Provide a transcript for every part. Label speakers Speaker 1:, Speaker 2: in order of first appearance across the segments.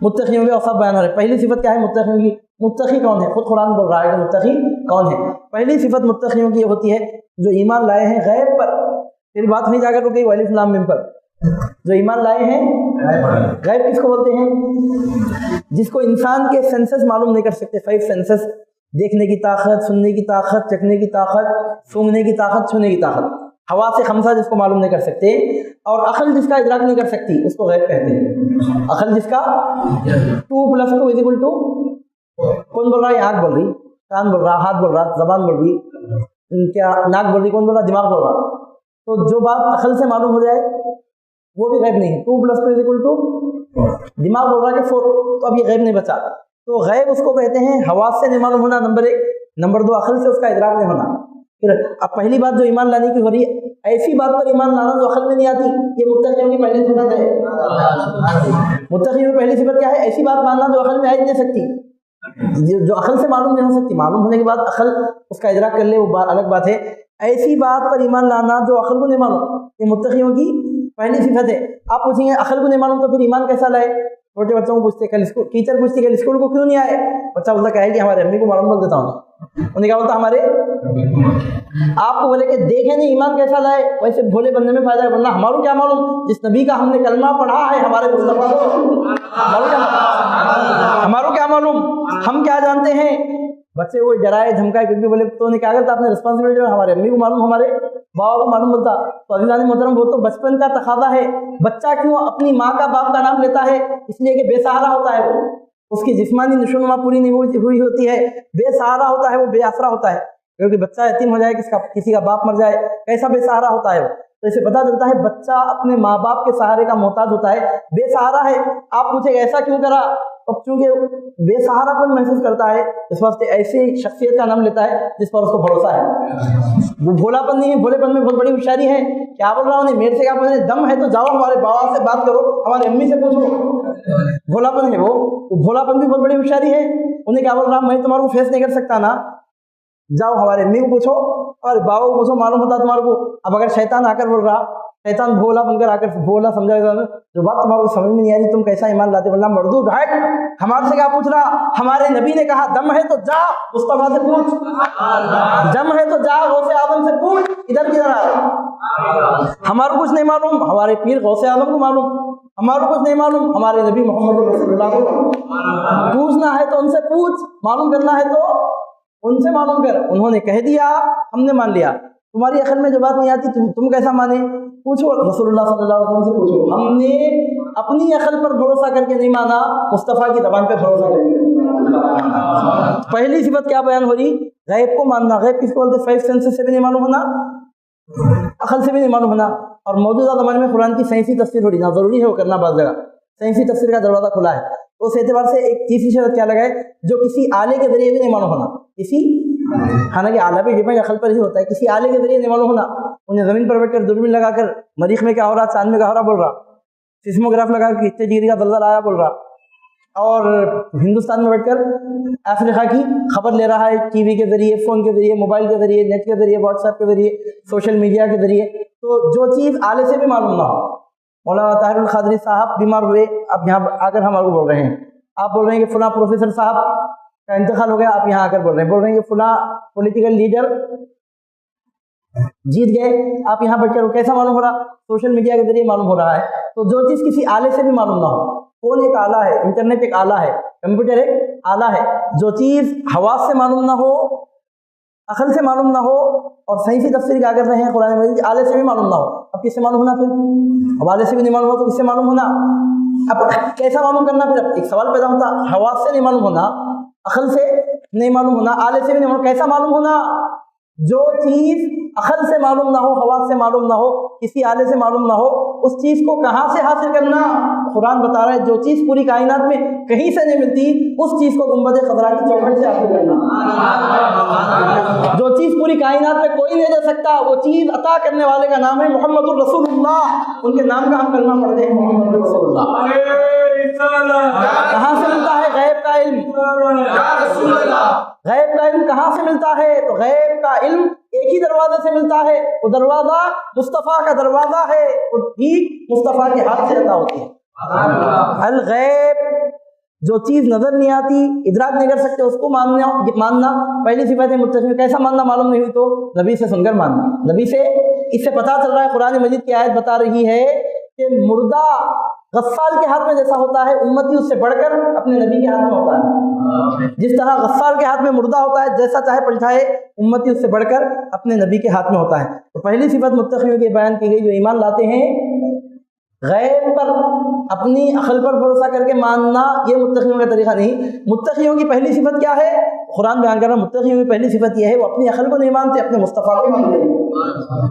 Speaker 1: मुत्तक़ियों के औसाफ बयान हो रहे। पहली सिफत क्या है मुत्तक़ियों की? मुत्तक़ी कौन है? खुद कुरान बोल रहा है कि मुत्तक़ी कौन है। पहली सिफत मुत्तक़ियों की होती है जो ईमान लाए हैं गैब पर। फिर बात वहीं जाकर रुक गई अलिफ लाम मीम पर। जो ईमान लाए हैं गैब किसको बोलते हैं? जिसको इंसान के सेंसेस मालूम नहीं कर सकते। 5 सेंसेस, देखने की ताकत, सुनने की ताकत, चखने की ताकत, सूंघने की ताकत, छूने की ताकत, हवा से खमसा जिसको मालूम नहीं कर सकते, और अकल जिसका इदराक नहीं कर सकती उसको गैब कहते हैं। अकल जिसका 2 + 2 = 2, कौन बोल रहा है? आँख बोल रही, कान बोल रहा, हाथ बोल रहा, जबान बोल रही, क्या नाक बोल रही, कौन बोल रहा? दिमाग बोल रहा। तो जो बात अकल से मालूम हो जाए वो भी गैब नहीं है। 2 + 2 = 2, दिमाग बोल रहा है कि 4, तो अब ये गैब नहीं बचा। तो गैब उसको कहते हैं हवास से नहीं मालूम होना, नंबर 1। नंबर 2 अकल से उसका इदराक नहीं होना। फिर अब पहली बात जो ईमान लाने की हो रही है, ऐसी बात पर ईमान लाना जो अकल में नहीं आती, ये मुत्तक़ियों की पहली सिफत है। मुत्तक़ियों की पहली सिफत क्या है? ऐसी बात मानना जो अकल में आ ही नहीं सकती, जो अकल से मालूम नहीं हो सकती। मालूम होने के बाद अकल उसका इदराक कर ले वो अलग बात है। ऐसी बात पर ईमान लाना जो अकल को नहीं मालूम, ये मुत्तक़ियों की पहली सिफत है। आप पूछेंगे अकल को नहीं मालूम तो फिर ईमान कैसा लाए? छोटे बच्चों को पूछते, कल स्कूल टीचर पूछती कल स्कूल को क्यों नहीं आए? बच्चा बोलता क्या है कि हमारे अम्मी को मालूम, बोल देता हूँ। उन्होंने क्या बोलता? हमारे आपको बोले कि देखे नहीं ईमान कैसा लाए, वैसे भोले बनने में फायदा है, वरना हमारो क्या मालूम? जिस नबी का हमने कलमा पढ़ा है हमारे मुस्तफा को, हमारो क्या मालूम? हम क्या जानते हैं? बच्चे वो डराए धमकाए क्योंकि बोले तो ने क्या करता? अपने रिस्पॉन्सिबिलिटी, हमारे अम्मी को मालूम, हमारे बाबा को मालूम बोलता। तो अज़ीज़ान मोहतरम वो तो बचपन का तकाज़ा है। बच्चा क्यों अपनी माँ का बाप का नाम लेता है? इसलिए कि बेसहारा होता है, वो उसकी जिस्मानी नशोनुमा पूरी नहीं हुई होती है, बेसहारा होता है, वो बेआसरा होता है। क्योंकि बच्चा यतीम हो जाए, किसी का बाप मर जाए, कैसा बेसहारा होता है वो। तो इसे पता चलता है बच्चा अपने माँ बाप के सहारे का मोहताज होता है, बेसहारा है। आप पूछे ऐसा क्यों करा? तो क्योंकि बेसहारापन महसूस करता है, इस वास्ते ऐसी शख्सियत का नाम लेता है जिस पर उसको भरोसा है। वो भोलापन नहीं है, भोलेपन में बहुत बड़ी होशियारी है। क्या बोल रहा हूँ? मेरे से क्या बोल रहे? दम है तो जाओ हमारे बाबा से बात करो, हमारे अम्मी से पूछो। भोलापन है वो भोलापन भी बहुत बड़ी होशियारी है। उन्हें क्या बोल रहा? मैं तुम्हारे को फेस नहीं कर सकता ना, जाओ हमारे अम्मी को पूछो और बाबा को पूछो, मालूम होता तुम्हारे को। अब अगर शैतान आकर बोल रहा, शैतान भोला बनकर आकर भोला समझाएगा, जो बात तुम्हारे को समझ में नहीं आ रही, तुम कैसा ईमान लाते? बोलना मर्दू घाट, हमारे से क्या पूछ रहा? हमारे नबी ने कहा दम है तो जा मुस्तफा से पूछ, दम है तो जा गौसे आजम से पूछ, इधर किधर आ रहा? हमारे कुछ नहीं मालूम, हमारे पीर गौसे आजम को मालूम। हमारे कुछ नहीं मालूम, हमारे नबी मोहम्मद रसूलुल्लाह को पूछना है तो उनसे पूछ, मालूम करना है तो उनसे मालूम कर। उन्होंने कह दिया, हमने मान लिया। तुम्हारी अकल में जो बात नहीं आती तुम कैसा माने? पूछो रसूलुल्लाह सल्लल्लाहु अलैहि वसल्लम से पूछो। हमने अपनी अकल पर भरोसा करके नहीं माना, मुस्तफ़ा की ज़बान पे भरोसा करके। पहली सिफत क्या बयान हो रही? गैब को मानना। गैब किसको बोलते? 5 सेंसेस से भी नहीं मालूम होना, अकल से भी नहीं मालूम होना। और मौजूदा ज़माने में कुरान की साइंसी तफसीर हो रही ना, ज़रूरी है वो करना। बाज़ जगह साइंसी तफसीर का दरवाज़ा खुला है। तो उस एतबार से एक तीसरी शर्त क्या लगाए? जो किसी आले के जरिए भी नहीं मालूम होना। किसी, हालांकि आला भी डिपेंड अकल पर ही होता है, किसी आले के जरिए नहीं मालूम होना। उन्हें ज़मीन पर बैठकर दूरबीन लगाकर मरीख में क्या हो रहा, चांद में क्या हो रहा बोल रहा, सिस्मोग्राफ लगा कर कितने डिग्री का दलदल आया बोल रहा, और हिंदुस्तान में बैठकर अफ्रीका की खबर ले रहा है टीवी के जरिए, फ़ोन के जरिए, मोबाइल के जरिए, नेट के जरिए, व्हाट्सएप के जरिए, सोशल मीडिया के जरिए। तो जो चीज़ आले से भी मालूम ना हो। मौलाना ताहिरुल क़ादरी साहब बीमार हुए, अब यहाँ आकर हमारे को बोल रहे हैं, आप बोल रहे हैं कि फलां प्रोफेसर साहब का इंतकाल हो गया, आप यहाँ आकर बोल रहे हैं कि फलां पॉलिटिकल लीडर जीत गए, आप यहाँ बैठकर, कैसा मालूम हो रहा? सोशल मीडिया के जरिए मालूम हो रहा है। तो जो चीज़ किसी आले से भी मालूम ना हो, फोन एक आला है, इंटरनेट एक आला है, कंप्यूटर एक आला है। जो चीज़ हवास से मालूम ना हो, अकल से मालूम ना हो, और सही से तफसीर क्या कर रहे हैं कुरान मजीद, आले से भी मालूम ना हो, अब किससे मालूम होना? फिर हवाले से भी नहीं मालूम हो तो किससे मालूम होना? अब कैसा मालूम करना? फिर अब एक सवाल पैदा होता, हवास से नहीं मालूम होना, अकल से नहीं मालूम होना, आले से भी नहीं होना, कैसा मालूम होना? जो चीज़ अकल से मालूम ना हो, हवास से मालूम ना हो, किसी आले से मालूम ना हो, उस चीज़ को कहाँ से हासिल करना? कुरान बता रहा है जो चीज़ पूरी कायनात में कहीं से नहीं मिलती, उस चीज़ को गुंबद खज़रा की चौखट से हासिल करना। जो चीज़ पूरी कायनात में कोई नहीं दे सकता, वो चीज़ अता करने वाले का नाम है मुहम्मदुर रसूलुल्लाह। उनके नाम का हम कलमा पढ़ते हैं, मुहम्मदुर रसूलुल्लाह। कहाँ से मिलता है गैब का इल्म? गैब का इल्म कहाँ से मिलता है? तो गैब का इल्म एक ही दरवाजे से मिलता है, वो दरवाज़ा मुस्तफ़ा का दरवाज़ा है, वो ठीक मुस्तफ़ा के हाथ से अता होती है। अल गैब जो चीज़ नज़र नहीं आती, इदराक नहीं कर सकते, उसको मानना पहली सिफत है मुत्तक़ीन। कैसा मानना मालूम नहीं हुई तो नबी से सुनकर मानना। नबी से इससे पता चल रहा है, कुरान मजीद की आयत बता रही है कि मुर्दा गस्साल के हाथ में जैसा होता है, उम्मती उससे बढ़कर अपने नबी के हाथ में होता है। जिस तरह गस्साल के हाथ में मुर्दा होता है, जैसा चाहे पलटाए, उम्मती उससे बढ़कर अपने नबी के हाथ में होता है। तो पहली सिफत मुत्तक़ीन की बयान की गई, जो ईमान लाते हैं गैब पर अपनी अक़ल पर भरोसा करके मानना, ये मुत्तक़ियों का तरीक़ा नहीं। मुत्तक़ियों की पहली सिफत क्या है? कुरान बयान कर रहा है, मुत्तक़ियों की पहली सिफत यह है, वो अपनी अक़ल को नहीं मानते, अपने मुस्तफ़ा को मानते हैं।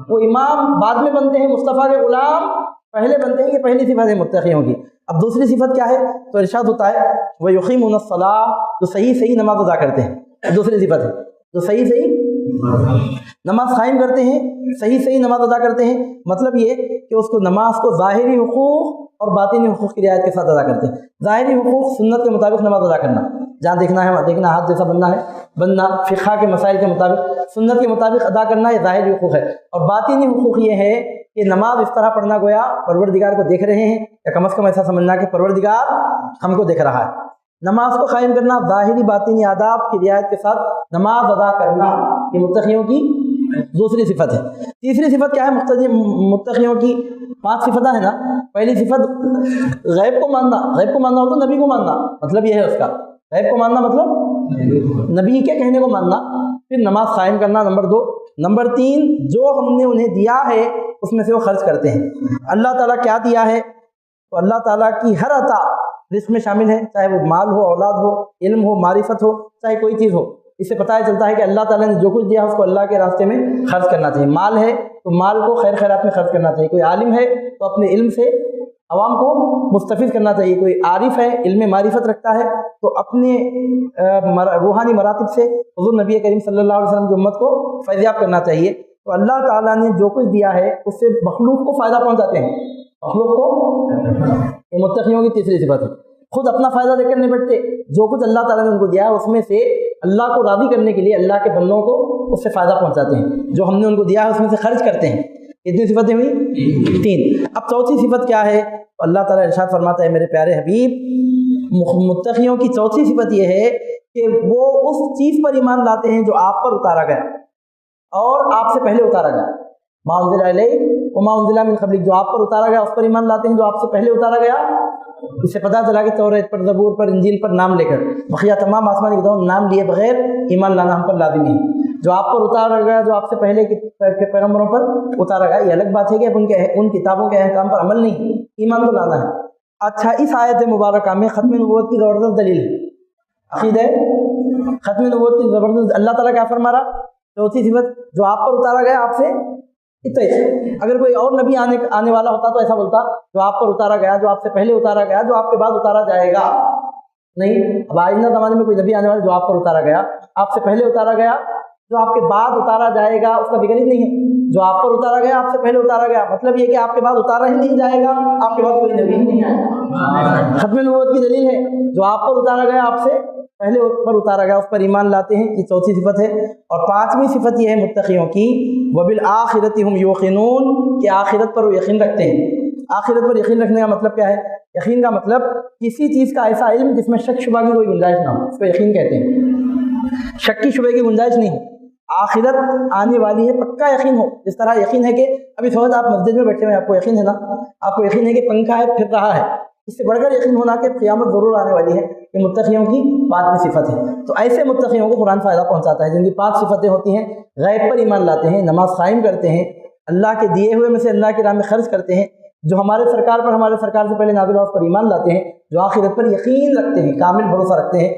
Speaker 1: वो इमाम बाद में बनते हैं, मुस्तफ़ा के ग़ुलाम पहले बनते हैं। ये पहली सिफत है मुत्तक़ियों की। अब दूसरी सिफत क्या है? तो इरशाद होता है व युक़ीमूनस्सलाह, जो सही नमाज अदा करते हैं। दूसरी सिफत है जो सही नमाज कायम करते हैं, सही नमाज अदा करते हैं। मतलब ये कि उसको नमाज को ज़ाहिरी हुकूक़ और बातिनी हुकूक़ की रियायत के साथ अदा करते हैं। ज़ाहिरी हुकूक़ सुन्नत के मुताबिक नमाज अदा करना, जहाँ देखना है वहाँ देखना, हाथ जैसा बनना, फ़िक़्ह के मसाइल के मुताबिक सुन्नत के मुताबिक अदा करना, ये ज़ाहिरी हुकूक़ है। और बातिनी हुकूक़ ये है कि नमाज इस तरह पढ़ना गोया परवरदिगार को देख रहे हैं, या कम अज़ कम ऐसा समझना कि परवरदिगार हमको देख रहा है। नमाज को कायम करना, ज़ाहिरी बातिनी आदाब की रियायत के साथ नमाज अदा करना, ये मुत्तक़ियों की दूसरी सिफत है। तीसरी सिफत क्या है मुत्तक़ियों की? 5 सिफतें हैं ना। पहली सिफत गैब को मानना हो तो नबी को मानना, मतलब ये है उसका। गैब को मानना मतलब नबी के कहने को मानना। फिर नमाज कायम करना, नंबर 2। नंबर 3, जो हमने उन्हें दिया है उसमें से वो खर्च करते हैं। अल्लाह ताला क्या दिया है? तो अल्लाह ताला की हर अता रिस्क में शामिल है, चाहे वो माल हो, औलाद हो, इल्म हो, मारिफत हो, चाहे कोई चीज़ हो। इससे पता चलता है कि अल्लाह ताला ने जो कुछ दिया उसको अल्लाह के रास्ते में खर्च करना चाहिए। माल है तो माल को खैर खैरात में खर्च करना चाहिए। कोई आलिम है तो अपने इल्म से अवाम को मुस्तफ़ीद करना चाहिए। कोई आरिफ है, इल्म मारिफत रखता है, तो अपने रूहानी मरातिब से हुज़ूर नबी करीम सल्लल्लाहु अलैहि वसल्लम की उम्मत को फैज़याब करना चाहिए। तो अल्लाह ताला ने जो कुछ दिया है उससे मखलूक को फ़ायदा पहुँचाते हैं। मखलूक को, ये मुत्तक़ियों की तीसरी सिफत है। खुद अपना फ़ायदा लेकर नहीं बैठते, जो कुछ अल्लाह ताला ने उनको दिया है उसमें से अल्लाह को राज़ी करने के लिए अल्लाह के बंदों को उससे फ़ायदा पहुँचाते हैं। जो हमने उनको दिया है उसमें से खर्च करते हैं। कितनी सिफतें हुई? 3। अब चौथी सिफत क्या है? अल्लाह ताला इरशाद फरमाता है, मेरे प्यारे हबीब, मुत्तक़ियों की चौथी सिफत यह है कि वो उस चीज़ पर ईमान लाते हैं जो आप पर उतारा गया और आपसे पहले उतारा गया। मा उन्ज़िला इलैक व मा उन्ज़िला मिन क़ब्लिक, जो आप पर उतारा गया उस पर ईमान लाते हैं जो आपसे पहले उतारा गया। इससे पता चला कि तौरात पर, ज़बूर पर, इंजील पर नाम लेकर बक़िया तमाम आसमानी किताबों नाम लिए बगैर ईमान लाना हम पर लाज़िमी है। जो आप पर उतारा गया, जो आपसे पहले के पैगम्बरों पर उतारा गया, ये अलग बात है कि अब उन किताबों के अहकाम पर अमल नहीं, ईमान तो लाना है। अच्छा, इस आयत मुबारका में ख़त्म नबूवत की ज़बरदस्त दलील है। अक़ीदा ख़त्म नबूवत की ज़बरदस्त, अल्लाह ताला क्या फरमा रहा? चौथी सिफत, जो आप पर उतारा गया आपसे इतना ही। अगर कोई और नबी आने वाला होता तो ऐसा बोलता, जो आप पर उतारा गया, जो आपसे पहले उतारा गया, जो आपके बाद उतारा जाएगा। नहीं, अब आइंदा ज़माने में कोई नबी आने वाला, जो आप पर उतारा गया, आपसे पहले उतारा गया, जो आपके बाद उतारा जाएगा, उसका जिक्र ही नहीं है। जो आप पर उतारा गया, आपसे पहले उतारा गया, मतलब ये कि आपके बाद उतारा ही नहीं जाएगा, आपके बाद कोई नबी नहीं आएगा। ख़त्म नबूवत की दलील है, जो आप पर उतारा गया, आपसे पहले पर उतारा गया, उस पर ईमान लाते हैं। ये चौथी सिफत है। और 5वीं सिफत ये है मुत्तक़ियों की, वबिल आखिरति हुम यूक़िनून, कि आखिरत पर वो यकीन रखते हैं। आखिरत पर यकीन रखने का मतलब क्या है? यकीन का मतलब किसी चीज़ का ऐसा इल्म जिसमें शक शुबा की कोई गुंजाइश ना हो, उसको यकीन कहते हैं। शक की शुबे की गुंजाइश नहीं, आखिरत आने वाली है, पक्का यकीन हो। जिस तरह यकीन है कि अभी समझ आप मस्जिद में बैठे हुए, आपको यकीन है ना, आपको यकीन है कि पंखा है फिर रहा है, इससे बढ़कर यकीन होना कि क़यामत ज़रूर आने वाली है। ये मुत्तक़ियों की 5वीं सिफत है। तो ऐसे मुत्तक़ियों को कुरान फ़ायदा पहुँचाता है जिनकी 5 सिफतें होती हैं। गैब पर ईमान लाते हैं, नमाज कायम करते हैं, अल्लाह के दिए हुए में से अल्लाह की राह में खर्च करते हैं, जो हमारे सरकार पर, हमारे सरकार से पहले नाज़िल हुआ उस पर ईमान लाते हैं, जो आखिरत पर यकीन रखते हैं, कामिल भरोसा रखते हैं।